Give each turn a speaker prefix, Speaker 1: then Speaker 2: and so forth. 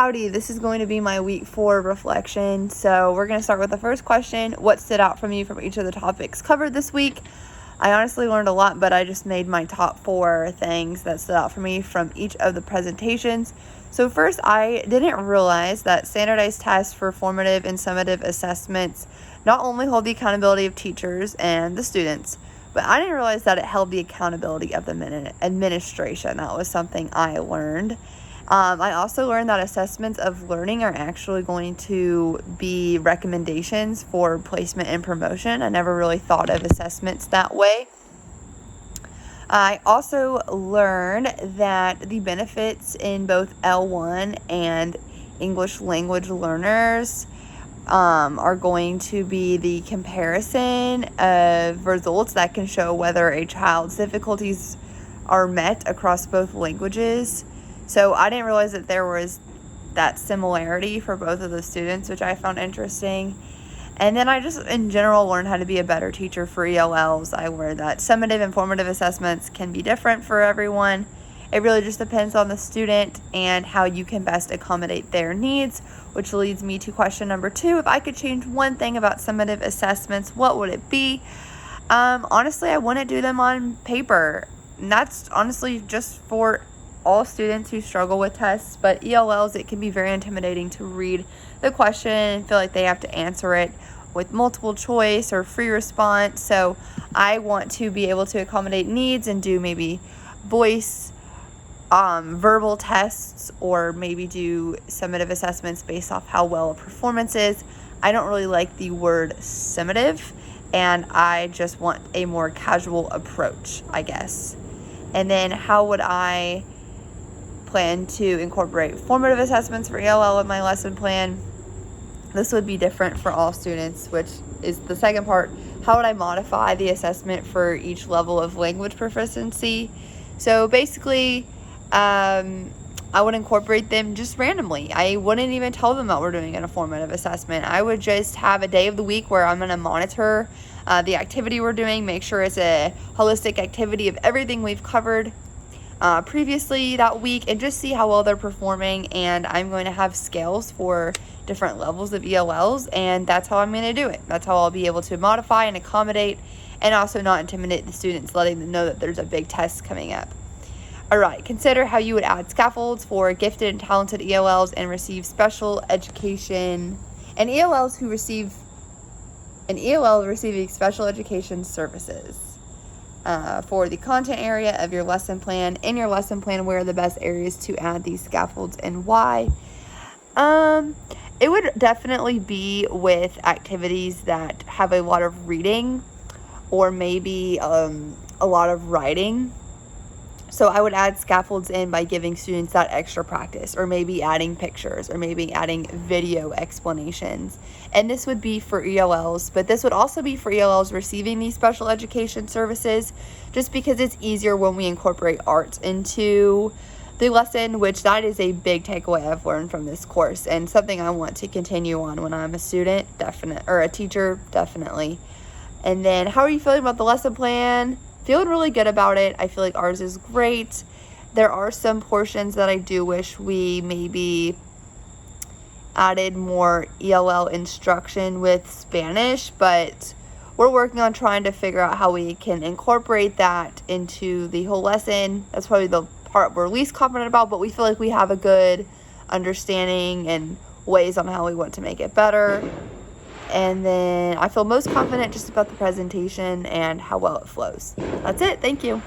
Speaker 1: Howdy, this is going to be my week 4 reflection. So we're going to start with the first question. What stood out from you from each of the topics covered this week? I honestly learned a lot, but I just made my top 4 things that stood out for me from each of the presentations. So first, I didn't realize that standardized tests for formative and summative assessments not only hold the accountability of teachers and the students, but I didn't realize that it held the accountability of the administration. That was something I learned. I also learned that assessments of learning are actually going to be recommendations for placement and promotion. I never really thought of assessments that way. I also learned that the benefits in both L1 and English language learners are going to be the comparison of results that can show whether a child's difficulties are met across both languages. So I didn't realize that there was that similarity for both of the students, which I found interesting. And then I just, in general, learned how to be a better teacher for ELLs. I learned that summative and formative assessments can be different for everyone. It really just depends on the student and how you can best accommodate their needs, which leads me to question number 2. If I could change one thing about summative assessments, what would it be? Honestly, I wouldn't do them on paper. And that's honestly just for all students who struggle with tests, but ELLs, it can be very intimidating to read the question and feel like they have to answer it with multiple choice or free response. So I want to be able to accommodate needs and do maybe voice, verbal tests, or maybe do summative assessments based off how well a performance is. I don't really like the word summative, and I just want a more casual approach, I guess. And then how would I plan to incorporate formative assessments for ELL in my lesson plan? This would be different for all students, which is the second part. How would I modify the assessment for each level of language proficiency? So basically, I would incorporate them just randomly. I wouldn't even tell them that we're doing a formative assessment. I would just have a day of the week where I'm going to monitor the activity we're doing, make sure it's a holistic activity of everything we've covered previously that week, and just see how well they're performing. And I'm going to have scales for different levels of ELLs, and that's how I'm going to do it. That's how I'll be able to modify and accommodate, and also not intimidate the students, letting them know that there's a big test coming up. All right, consider how you would add scaffolds for gifted and talented ELLs and receive special education, and ELLs who receive an ELL receiving special education services. For the content area of your lesson plan. In your lesson plan, where are the best areas to add these scaffolds and why? It would definitely be with activities that have a lot of reading, or maybe a lot of writing. So I would add scaffolds in by giving students that extra practice, or maybe adding pictures, or maybe adding video explanations. And this would be for ELLs, but this would also be for ELLs receiving these special education services, just because it's easier when we incorporate art into the lesson, which that is a big takeaway I've learned from this course, and something I want to continue on when I'm a student, or a teacher, definitely. And then, how are you feeling about the lesson plan? Feeling really good about it. I feel like ours is great. There are some portions that I do wish we maybe added more ELL instruction with Spanish, but we're working on trying to figure out how we can incorporate that into the whole lesson. That's probably the part we're least confident about, but we feel like we have a good understanding and ways on how we want to make it better. And then I feel most confident just about the presentation and how well it flows. That's it. Thank you.